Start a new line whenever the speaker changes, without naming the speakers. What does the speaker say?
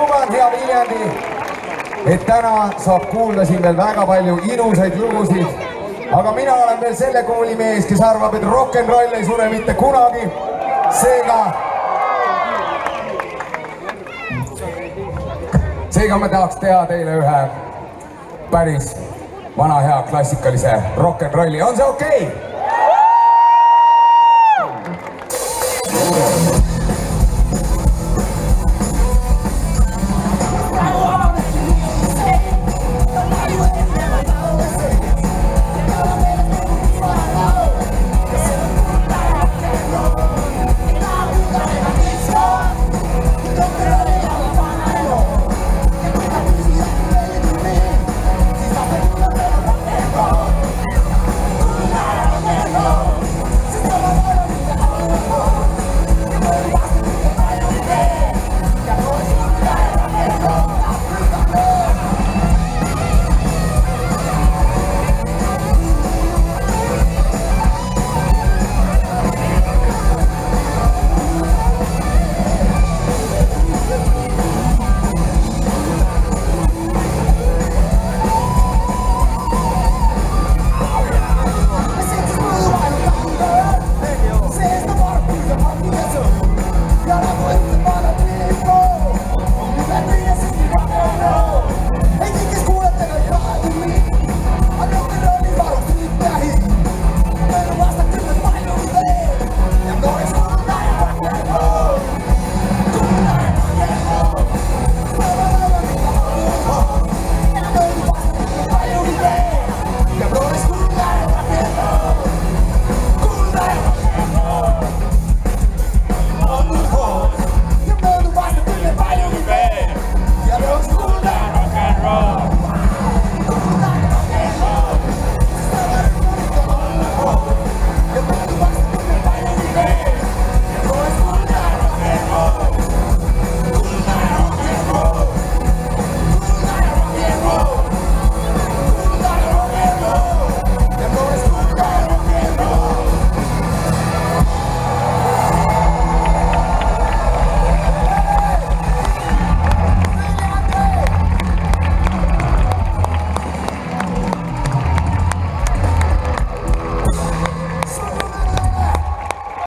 luban, hea Viljandi, et täna saab kuulda siin veel väga palju ilusaid lugusid. Aga mina olen veel selle kooli mees, kes arvab, et rock'n'roll ei sure mitte kunagi. Seega ma tahaks teha teile ühe päris vana hea klassikalise rock'n'rolli. On see okei?